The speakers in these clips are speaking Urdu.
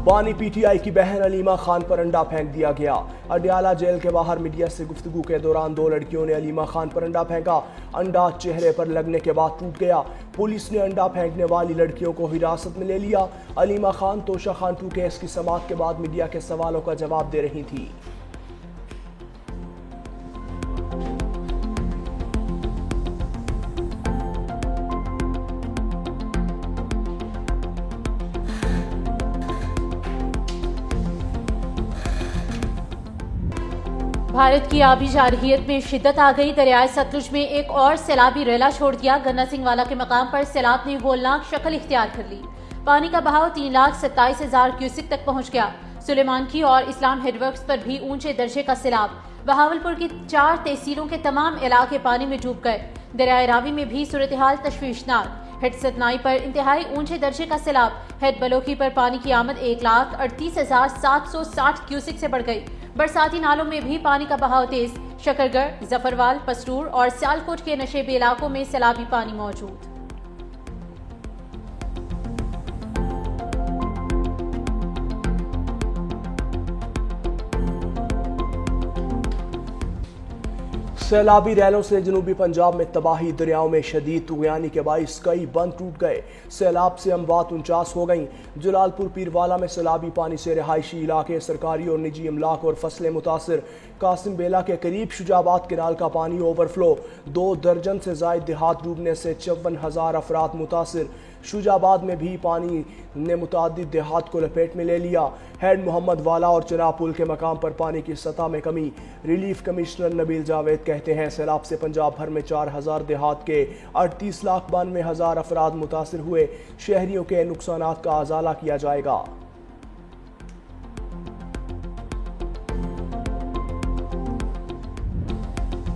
پانی پی ٹی آئی کی بہن علیمہ خان پر انڈا پھینک دیا گیا۔ اڈیالہ جیل کے باہر میڈیا سے گفتگو کے دوران 2 لڑکیوں نے علیمہ خان پر انڈا پھینکا۔ انڈا چہرے پر لگنے کے بعد ٹوٹ گیا۔ پولیس نے انڈا پھینکنے والی لڑکیوں کو حراست میں لے لیا۔ علیمہ خان توشہ خان 2 کیس کی سماعت کے بعد میڈیا کے سوالوں کا جواب دے رہی تھی۔ بھارت کی آبی جارحیت میں شدت آ گئی۔ دریائے ستلج میں ایک اور سیلابی ریلا چھوڑ دیا۔ گنا سنگھ والا کے مقام پر سیلاب نے ہولناک شکل اختیار کر لی۔ پانی کا بہاؤ 3,27,000 کیوسک تک پہنچ گیا۔ سلیمان کی اور اسلام ہیڈ ورکس پر بھی اونچے درجے کا سیلاب۔ بہاولپور کی 4 تحصیلوں کے تمام علاقے پانی میں ڈوب گئے۔ دریائے راوی میں بھی صورتحال تشویشناک۔ ہیڈ ستنائی پر انتہائی اونچے درجے کا سیلاب۔ ہیڈ بلوکی پر پانی کی آمد 1,38,760 کیوسک سے بڑھ گئی۔ برساتی نالوں میں بھی پانی کا بہاؤ تیز۔ شکرگڑھ، ظفروال، پسرور اور سیالکوٹ کے نشیبی علاقوں میں سیلابی پانی موجود۔ سیلابی ریلوں سے جنوبی پنجاب میں تباہی۔ دریاؤں میں شدید طغیانی کے باعث کئی بند ٹوٹ گئے۔ سیلاب سے اموات 49 ہو گئیں۔ جلال پور پیروالا میں سیلابی پانی سے رہائشی علاقے، سرکاری اور نجی املاک اور فصلیں متاثر۔ قاسم بیلا کے قریب شجاباد کینال کا پانی اوور فلو۔ 2 درجن سے زائد دیہات ڈوبنے سے 54,000 افراد متاثر۔ شجاباد میں بھی پانی نے متعدد دیہات کو لپیٹ میں لے لیا۔ ہیڈ محمد والا اور چناب پل کے مقام پر پانی کی سطح میں کمی۔ ریلیف کمشنر نبیل جاوید کہتے ہیں سیلاب سے پنجاب بھر میں 4,000 دیہات کے 38,92,000 افراد متاثر ہوئے۔ شہریوں کے نقصانات کا ازالہ کیا جائے گا۔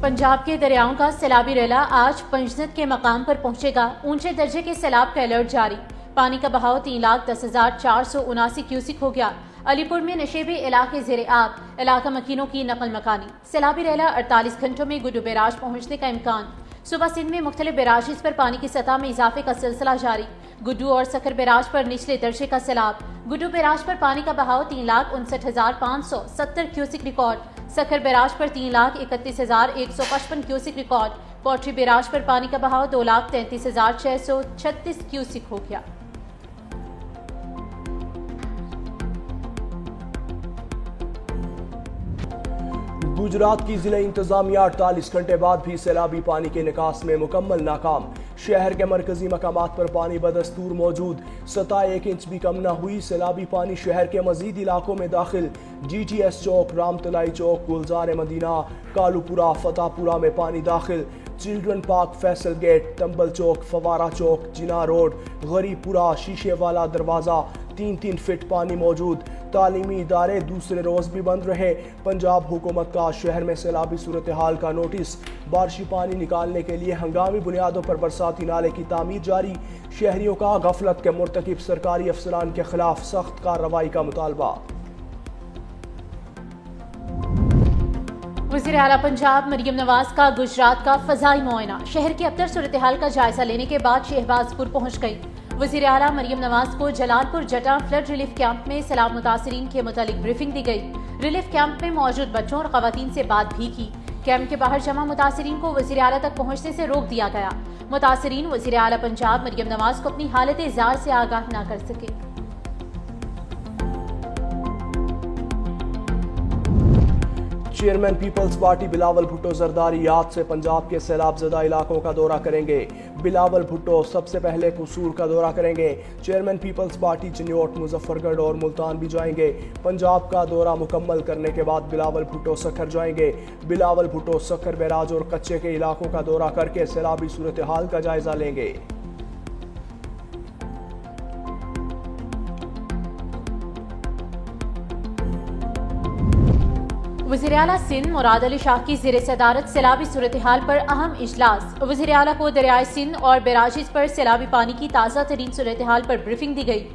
پنجاب کے دریاؤں کا سیلابی ریلا آج پنجنت کے مقام پر پہنچے گا۔ اونچے درجے کے سیلاب کا الرٹ جاری۔ پانی کا بہاؤ 3,10,479 کیوسک ہو گیا۔ علی پور میں نشیبی علاقے زیر آب، علاقہ مکینوں کی نقل مکانی۔ سیلابی ریلا 48 گھنٹوں میں گڈو بیراج پہنچنے کا امکان۔ صبح سندھ میں مختلف بیراجز پر پانی کی سطح میں اضافے کا سلسلہ جاری۔ گڈو اور سکھر بیراج پر نچلے درجے کا سیلاب۔ گڈو بیراج پر پانی کا بہاؤ 3,59,570 کیوسک ریکارڈ۔ سکھر بیراج پر 3,31,155 کیوسک ریکارڈ۔ پوٹری بیراج پر پانی کا بہاؤ 2,33,636 کیوسک ہو گیا۔ گجرات کی ضلع انتظامیہ 48 گھنٹے بعد بھی سیلابی پانی کے نکاس میں مکمل ناکام۔ شہر کے مرکزی مقامات پر پانی بدستور موجود۔ سطح 1 انچ بھی کم نہ ہوئی۔ سیلابی پانی شہر کے مزید علاقوں میں داخل۔ جی ٹی ایس چوک، رام تلائی چوک، گلزار مدینہ، کالوپورہ، فتح پورہ میں پانی داخل۔ چلڈرن پارک، فیصل گیٹ، ٹمبل چوک، فوارہ چوک، جناح روڈ، غریب پورہ، شیشے والا دروازہ 3 فٹ پانی موجود۔ تعلیمی ادارے دوسرے روز بھی بند رہے۔ پنجاب حکومت کا شہر میں سیلابی صورتحال کا نوٹس۔ بارشی پانی نکالنے کے لیے ہنگامی بنیادوں پر برساتی نالے کی تعمیر جاری۔ شہریوں کا غفلت کے مرتکب سرکاری افسران کے خلاف سخت کارروائی کا مطالبہ۔ وزیر اعلیٰ پنجاب مریم نواز کا گجرات کا فضائی معائنہ۔ شہر کی ابتر صورتحال کا جائزہ لینے کے بعد شہباز پور پہنچ گئی۔ وزیر اعلیٰ مریم نواز کو جلال پور جٹا فلڈ ریلیف کیمپ میں سیلاب متاثرین کے متعلق بریفنگ دی گئی۔ ریلیف کیمپ میں موجود بچوں اور خواتین سے بات بھی کی۔ کیمپ کے باہر جمع متاثرین کو وزیر اعلیٰ تک پہنچنے سے روک دیا گیا۔ متاثرین وزیر اعلیٰ پنجاب مریم نواز کو اپنی حالت زار سے آگاہ نہ کر سکے۔ Chairman peoples party Bilawal Bhutto Zardari آج سے پنجاب کے سیلاب زدہ علاقوں کا دورہ کریں گے۔ بلاول بھٹو سب سے پہلے قصور کا دورہ کریں گے۔ Chairman peoples party Chiniot, Muzaffargarh اور ملتان بھی جائیں گے۔ پنجاب کا دورہ مکمل کرنے کے بعد بلاول بھٹو سکھر جائیں گے۔ بلاول بھٹو سکھر بیراج اور کچے کے علاقوں کا دورہ کر کے سیلابی صورتحال کا جائزہ لیں گے۔ وزیر اعلیٰ سندھ مراد علی شاہ کی زیر صدارت سیلابی صورتحال پر اہم اجلاس۔ وزیر اعلیٰ کو دریائے سندھ اور بیراجز پر سیلابی پانی کی تازہ ترین صورتحال پر بریفنگ دی گئی۔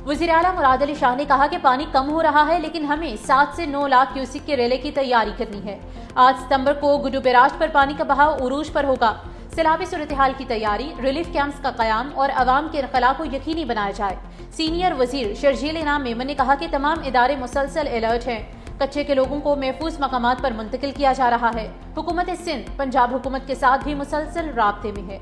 وزیر اعلیٰ مراد علی شاہ نے کہا کہ پانی کم ہو رہا ہے لیکن ہمیں 7 سے 9 لاکھ کیوسک کے ریلے کی تیاری کرنی ہے۔ 8 ستمبر کو گڈو بیراج پر پانی کا بہاؤ عروج پر ہوگا۔ سیلابی صورتحال کی تیاری، ریلیف کیمپس کا قیام اور عوام کے انخلاء کو یقینی بنایا جائے۔ سینئر وزیر شرجیل انعام میمن نے کہا کہ تمام ادارے مسلسل الرٹ ہیں، کچے کے لوگوں کو محفوظ مقامات پر منتقل کیا جا رہا ہے۔ حکومت سندھ پنجاب حکومت کے ساتھ بھی مسلسل رابطے میں ہے۔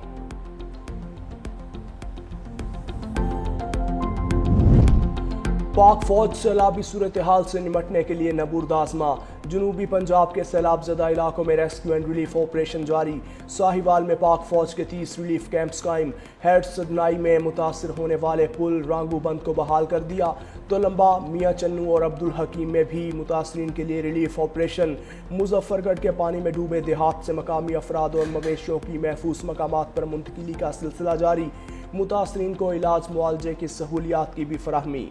پاک فوج سیلابی صورتحال سے نمٹنے کے لیے نبورد آزما، جنوبی پنجاب کے سیلاب زدہ علاقوں میں ریسکیو اینڈ ریلیف آپریشن جاری۔ ساہیوال میں پاک فوج کے 30 ریلیف کیمپس قائم۔ ہیڈ سدنائی میں متاثر ہونے والے پل رانگو بند کو بحال کر دیا۔ تلمبا، میاں چنو اور عبدالحکیم میں بھی متاثرین کے لیے ریلیف آپریشن۔ مظفر گڑھ کے پانی میں ڈوبے دیہات سے مقامی افراد اور مویشیوں کی محفوظ مقامات پر منتقلی کا سلسلہ جاری۔ متاثرین کو علاج معالجے کی سہولیات کی بھی فراہمی۔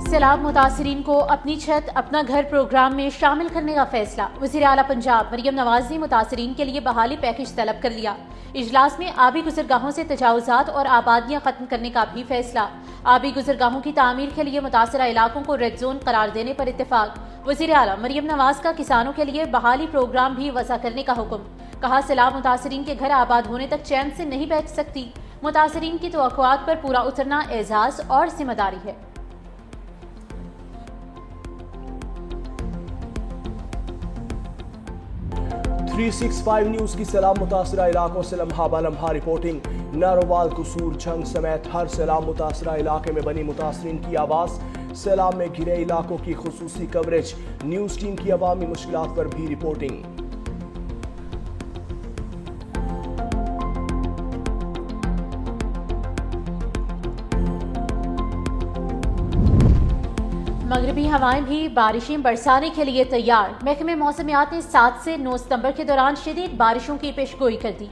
سیلاب متاثرین کو اپنی چھت اپنا گھر پروگرام میں شامل کرنے کا فیصلہ۔ وزیر اعلیٰ پنجاب مریم نواز نے متاثرین کے لیے بحالی پیکج طلب کر لیا۔ اجلاس میں آبی گزرگاہوں سے تجاوزات اور آبادیاں ختم کرنے کا بھی فیصلہ۔ آبی گزرگاہوں کی تعمیر کے لیے متاثرہ علاقوں کو ریڈ زون قرار دینے پر اتفاق۔ وزیر اعلیٰ مریم نواز کا کسانوں کے لیے بحالی پروگرام بھی وضع کرنے کا حکم۔ کہا سیلاب متاثرین کے گھر آباد ہونے تک چین سے نہیں بیٹھ سکتی۔ متاثرین کی توقعات پر پورا اترنا اعزاز اور ذمہ داری ہے۔ 365 نیوز کی سیلاب متاثرہ علاقوں سے لمحہ بلمحہ رپورٹنگ۔ ناروال، قصور، جھنگ سمیت ہر سیلاب متاثرہ علاقے میں بنی متاثرین کی آواز۔ سیلاب میں گھرے علاقوں کی خصوصی کوریج۔ نیوز ٹیم کی عوامی مشکلات پر بھی رپورٹنگ۔ مغربی ہوائیں بھی بارشیں برسانے کے لیے تیار۔ محکمہ موسمیات نے 7 سے 9 ستمبر کے دوران شدید بارشوں کی پیشگوئی کر دی۔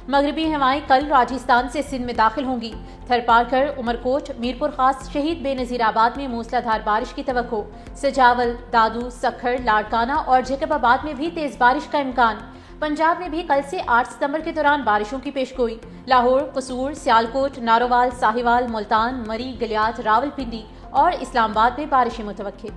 مغربی ہوائیں کل راجستھان سے سندھ میں داخل ہوں گی۔ تھرپارکر، عمرکوٹ، میرپور خاص، شہید بے نظیر آباد میں موسلا دھار بارش کی توقع۔ سجاول، دادو، سکھر، لاڑکانہ اور جیکب آباد میں بھی تیز بارش کا امکان۔ پنجاب میں بھی کل سے 8 ستمبر کے دوران بارشوں کی پیشگوئی۔ لاہور، قصور، سیالکوٹ، ناروال، ساہیوال، ملتان، مری، گلیات، راولپنڈی اور اسلام آباد میں بارشیں متوقع۔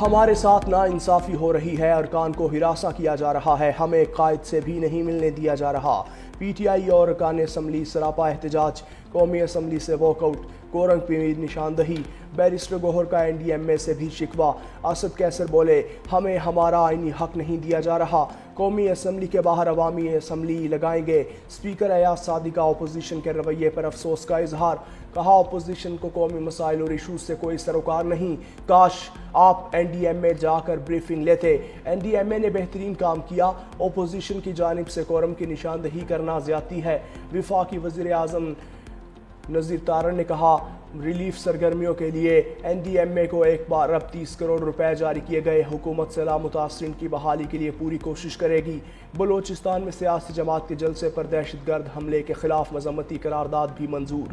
ہمارے ساتھ ناانصافی ہو رہی ہے، ارکان کو ہراساں کیا جا رہا ہے، ہمیں قائد سے بھی نہیں ملنے دیا جا رہا۔ پی ٹی آئی اور ارکان اسمبلی سراپا احتجاج، قومی اسمبلی سے واک آؤٹ، کورنگ پہ نشاندہی۔ بیرسٹر گوہر کا این ڈی ایم اے سے بھی شکوہ۔ اسد کیسر بولے، ہمیں ہمارا آئینی حق نہیں دیا جا رہا۔ قومی اسمبلی کے باہر عوامی اسمبلی لگائیں گے۔ اسپیکر ایاز صادق کا اپوزیشن کے رویے پر افسوس کا اظہار۔ کہا اپوزیشن کو قومی مسائل اور ایشوز سے کوئی سروکار نہیں، کاش آپ این ڈی ایم میں جا کر بریفنگ لیتے۔ این ڈی ایم اے نے بہترین کام کیا، اپوزیشن کی جانب سے کورم کی نشاندہی کرنا زیادتی ہے۔ وفاقی وزیر اعظم نذیر تارڑ نے کہا ریلیف سرگرمیوں کے لیے این ڈی ایم اے کو 1.30 کروڑ روپے جاری کیے گئے۔ حکومت سیلاب متاثرین کی بحالی کے لیے پوری کوشش کرے گی۔ بلوچستان میں سیاسی جماعت کے جلسے پر دہشت گرد حملے کے خلاف مذمتی قرارداد بھی منظور۔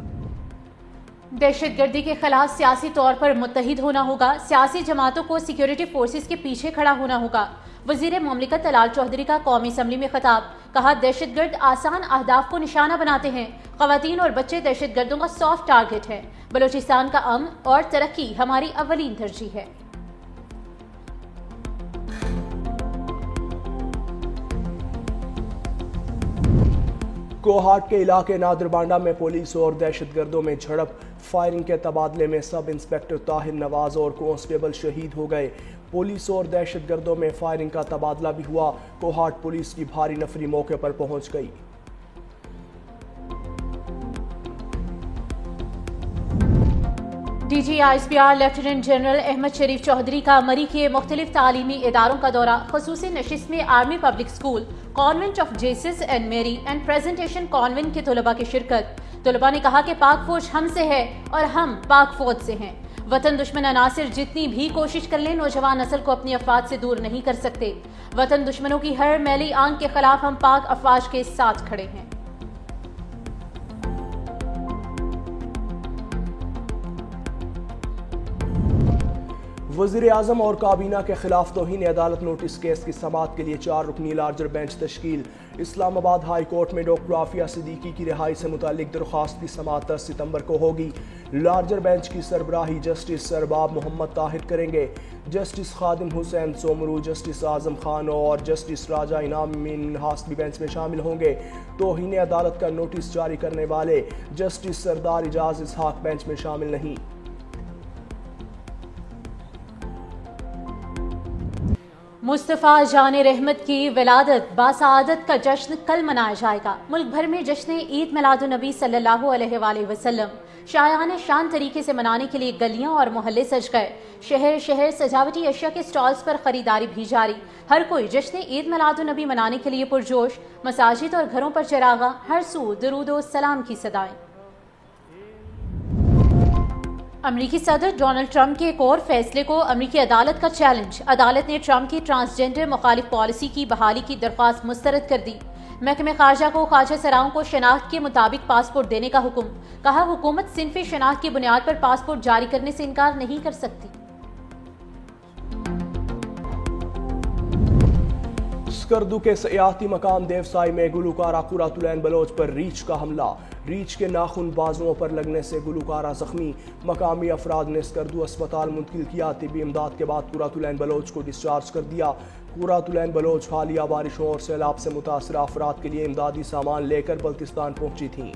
دہشت گردی کے خلاف سیاسی طور پر متحد ہونا ہوگا، سیاسی جماعتوں کو سیکیورٹی فورسز کے پیچھے کھڑا ہونا ہوگا۔ وزیر مملکت طلال چودھری کا قومی اسمبلی میں خطاب۔ کہا دہشت گرد آسان اہداف کو نشانہ بناتے ہیں، خواتین اور بچے دہشت گردوں کا سافٹ ٹارگٹ ہیں۔ بلوچستان کا امن اور ترقی ہماری اولین ترجیح ہے۔ کوہاٹ کے علاقے نادر بانڈا میں پولیس اور دہشت گردوں میں جھڑپ، فائرنگ کے تبادلے میں سب انسپکٹر طاہر نواز اور کانسٹیبل شہید ہو گئے۔ پولیس اور دہشت گردوں میں فائرنگ کا تبادلہ بھی ہوا۔ کوہاٹ پولیس کی بھاری نفری موقع پر پہنچ گئی۔ D G I S P R lieutenant general Ahmed Sharif Chaudhry کا مری کے مختلف تعلیمی اداروں کا دورہ، خصوصی نشست میں army public school, convent of Jesus and میری اینڈ پریزنٹیشن کانوینٹ کے طلباء کی شرکت۔ طلباء نے کہا کہ پاک فوج ہم سے ہے اور ہم پاک فوج سے ہیں۔ وطن دشمن عناصر جتنی بھی کوشش کر لیں نوجوان نسل کو اپنی افواج سے دور نہیں کر سکتے۔ وطن دشمنوں کی ہر میلی آنکھ کے خلاف ہم پاک افواج کے ساتھ کھڑے ہیں۔ وزیر اعظم اور کابینہ کے خلاف توہین عدالت نوٹس کیس کی سماعت کے لیے 4 رکنی لارجر بینچ تشکیل۔ اسلام آباد ہائی کورٹ میں ڈاکٹر عافیہ صدیقی کی رہائی سے متعلق درخواست کی سماعت 10 ستمبر کو ہوگی۔ لارجر بینچ کی سربراہی جسٹس سرباب محمد طاہر کریں گے۔ جسٹس خادم حسین سومرو، جسٹس اعظم خان اور جسٹس راجہ انعام منہاس بھی بینچ میں شامل ہوں گے۔ توہین عدالت کا نوٹس جاری کرنے والے جسٹس سردار اعجاز اسحاق بینچ میں شامل نہیں۔ مصطفیٰ جان رحمت کی ولادت باسعادت کا جشن کل منایا جائے گا۔ ملک بھر میں جشن عید میلاد النبی صلی اللہ علیہ وآلہ وسلم شایان شان طریقے سے منانے کے لیے گلیاں اور محلے سج گئے۔ شہر شہر سجاوٹی اشیاء کے سٹالز پر خریداری بھی جاری۔ ہر کوئی جشن عید میلاد النبی منانے کے لیے پرجوش۔ مساجد اور گھروں پر چراغاں، ہر سو درود و سلام کی صدائیں۔ امریکی صدر ڈونلڈ ٹرمپ کے ایک اور فیصلے کو امریکی عدالت کا چیلنج۔ عدالت نے ٹرمپ کی ٹرانسجنڈر مخالف پالیسی کی بحالی کی درخواست مسترد کر دی۔ محکمہ خارجہ کو خواجہ سراؤں کو شناخت کے مطابق پاسپورٹ دینے کا حکم۔ کہا حکومت صنفی شناخت کی بنیاد پر پاسپورٹ جاری کرنے سے انکار نہیں کر سکتی۔ اسکردو کے سیاحتی مقام دیوسائی میں گلوکارہ قرۃ العین بلوچ پر ریچھ کا حملہ۔ ریچھ کے ناخن بازوؤں پر لگنے سے گلوکارہ زخمی۔ مقامی افراد نے اسکردو اسپتال منتقل کیا۔ طبی امداد کے بعد قرۃ العین بلوچ کو ڈسچارج کر دیا۔ قرۃ العین بلوچ حالیہ بارشوں اور سیلاب سے متاثرہ افراد کے لیے امدادی سامان لے کر بلتستان پہنچی تھیں۔